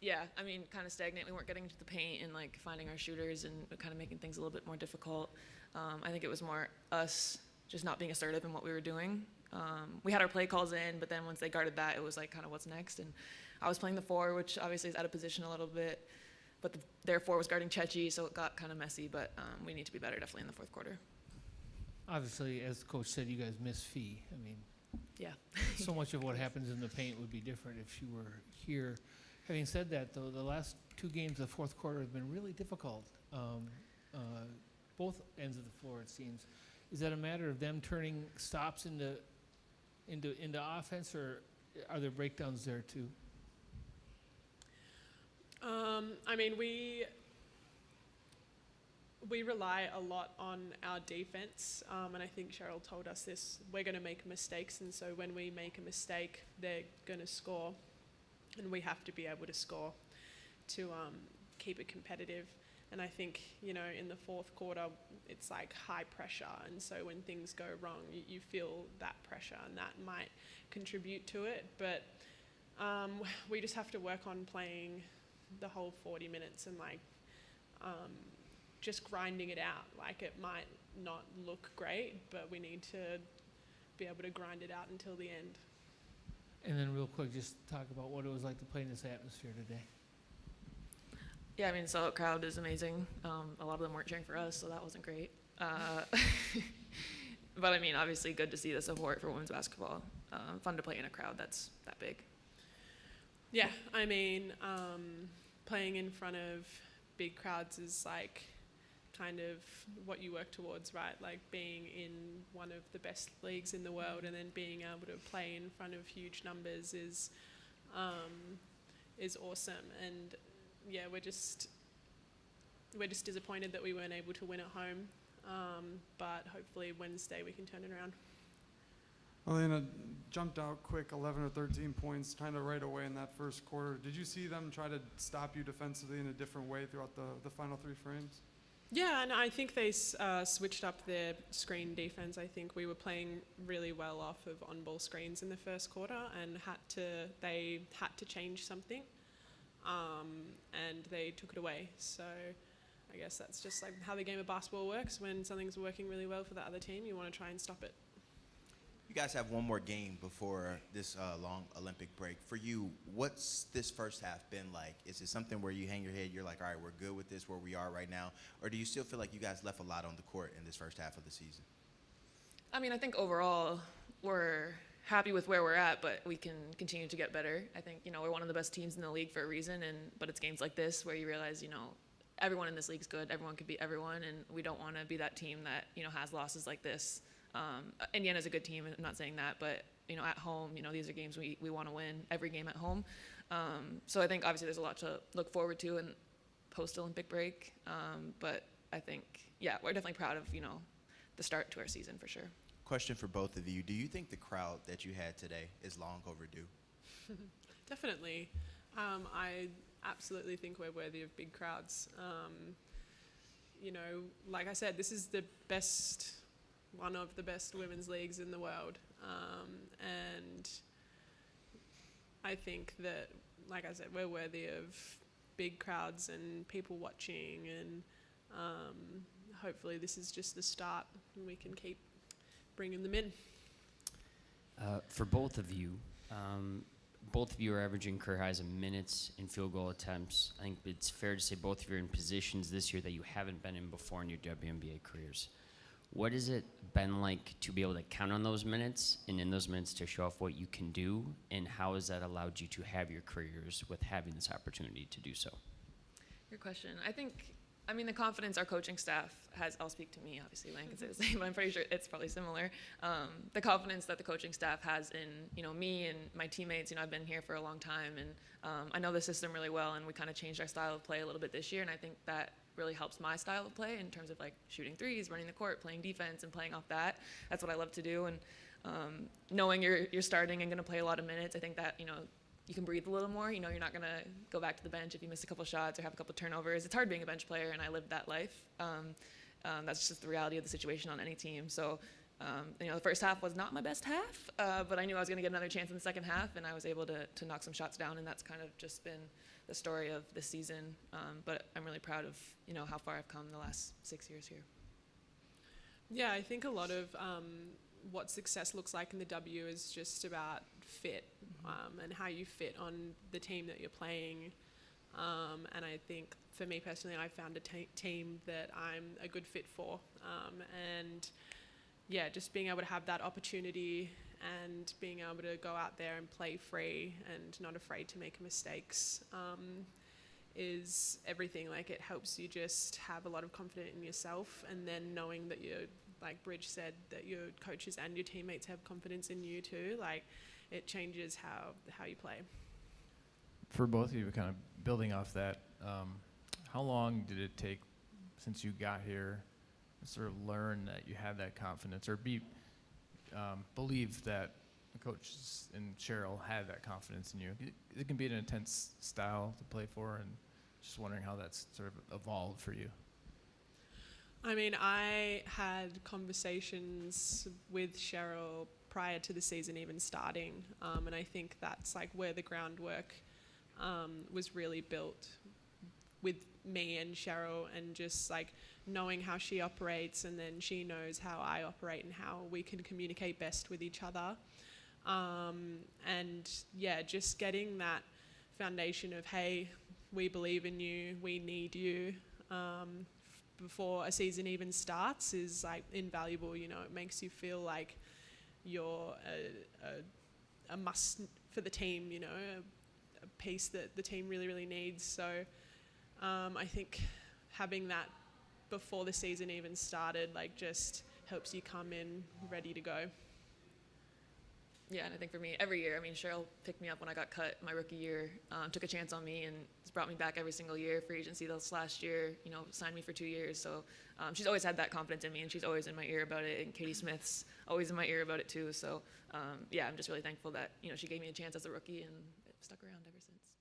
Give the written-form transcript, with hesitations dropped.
Yeah, I mean, kind of stagnant. We weren't getting into the paint and like finding our shooters and kind of making things a little bit more difficult. I think it was more us just not being assertive in what we were doing. We had our play calls in, but then once they guarded that, it was like kind of what's next. And I was playing the 4, which obviously is out of position a little bit, but their 4 was guarding Chechi, so it got kind of messy. But we need to be better definitely in the fourth quarter. Obviously, as the coach said, you guys miss Fee. I mean, yeah. So much of what happens in the paint would be different if she were here. Having said that, though, the last 2 games of the fourth quarter have been really difficult. Both ends of the floor, it seems. Is that a matter of them turning stops into offense, or are there breakdowns there too? I mean, we rely a lot on our defense, and I think Cheryl told us this. We're going to make mistakes, and so when we make a mistake, they're going to score, and we have to be able to score to keep it competitive. And I think, you know, in the fourth quarter, it's like high pressure, and so when things go wrong, you feel that pressure, and that might contribute to it. But we just have to work on playing the whole 40 minutes and like just grinding it out. Like, it might not look great, but we need to be able to grind it out until the end. And then real quick, just talk about what it was like to play in this atmosphere today. Yeah, I mean, sellout crowd is amazing. A lot of them weren't cheering for us, so that wasn't great. But I mean, obviously good to see the support for women's basketball. Fun to play in a crowd that's that big. Yeah, I mean, playing in front of big crowds is like kind of what you work towards, right? Like being in one of the best leagues in the world and then being able to play in front of huge numbers is awesome. And yeah, we're just disappointed that we weren't able to win at home, but hopefully Wednesday we can turn it around. Alanna jumped out quick, 11 or 13 points, kind of right away in that first quarter. Did you see them try to stop you defensively in a different way throughout the final 3 frames? Yeah, and I think they switched up their screen defense. I think we were playing really well off of on-ball screens in the first quarter, and they had to change something, and they took it away. So I guess that's just like how the game of basketball works. When something's working really well for the other team, you want to try and stop it. You guys have one more game before this long Olympic break. For you, what's this first half been like? Is it something where you hang your head, you're like, all right, we're good with this where we are right now? Or do you still feel like you guys left a lot on the court in this first half of the season? I mean, I think overall we're happy with where we're at, but we can continue to get better. I think, you know, we're one of the best teams in the league for a reason, but it's games like this where you realize, you know, everyone in this league's good, everyone could beat everyone, and we don't want to be that team that, you know, has losses like this. Indiana's a good team, I'm not saying that, but, you know, at home, you know, these are games we want to win, every game at home. So I think obviously there's a lot to look forward to in post-Olympic break, but I think, yeah, we're definitely proud of, you know, the start to our season for sure. Question for both of you. Do you think the crowd that you had today is long overdue? Definitely. I absolutely think we're worthy of big crowds. You know, like I said, this is one of the best women's leagues in the world. And I think that, like I said, we're worthy of big crowds and people watching, and hopefully this is just the start and we can keep bringing them in. For both of you are averaging career highs in minutes and field goal attempts. I think it's fair to say both of you are in positions this year that you haven't been in before in your WNBA careers. What has it been like to be able to count on those minutes and in those minutes to show off what you can do, and how has that allowed you to have your careers with having this opportunity to do so? Good question. I mean, the confidence our coaching staff has, I'll speak to me, obviously, Lynn can say the same, but I'm pretty sure it's probably similar. The confidence that the coaching staff has in, you know, me and my teammates. You know, I've been here for a long time, and I know the system really well, and we kind of changed our style of play a little bit this year, and I think that really helps my style of play in terms of like shooting threes, running the court, playing defense, and playing off that. That's what I love to do, and knowing you're starting and going to play a lot of minutes, I think that, you know, you can breathe a little more. You know, you're not going to go back to the bench if you miss a couple shots or have a couple turnovers. It's hard being a bench player, and I lived that life. That's just the reality of the situation on any team. So The first half was not my best half, but I knew I was going to get another chance in the second half, and I was able to knock some shots down, and that's kind of just been the story of this season. But I'm really proud of how far I've come the last 6 years here. Yeah, I think a lot of what success looks like in the W is just about fit, and how you fit on the team that you're playing. And I think for me personally, I found a team that I'm a good fit for. And yeah, just being able to have that opportunity and being able to go out there and play free and not afraid to make mistakes is everything. Like, it helps you just have a lot of confidence in yourself, and then knowing that you're, like Bridge said, that your coaches and your teammates have confidence in you too. Like, it changes how you play. For both of you, kind of building off that, how long did it take since you got here to sort of learn that you had that confidence, or believe that the coaches and Cheryl had that confidence in you? It can be an intense style to play for, and just wondering how that's sort of evolved for you. I mean, I had conversations with Cheryl prior to the season even starting, and I think that's like where the groundwork was really built with me and Cheryl, and just like knowing how she operates, and then she knows how I operate and how we can communicate best with each other. And yeah, just getting that foundation of, hey, we believe in you, we need you, before a season even starts is like invaluable. It makes you feel like you're a must for the team, a piece that the team really, really needs. So I think having that before the season even started, like, just helps you come in ready to go. Yeah, and I think for me, every year, Cheryl picked me up when I got cut my rookie year, took a chance on me, and has brought me back every single year. Free agency this last year, signed me for 2 years. So she's always had that confidence in me, and she's always in my ear about it. And Katie Smith's always in my ear about it too. So yeah, I'm just really thankful that she gave me a chance as a rookie, and it stuck around ever since.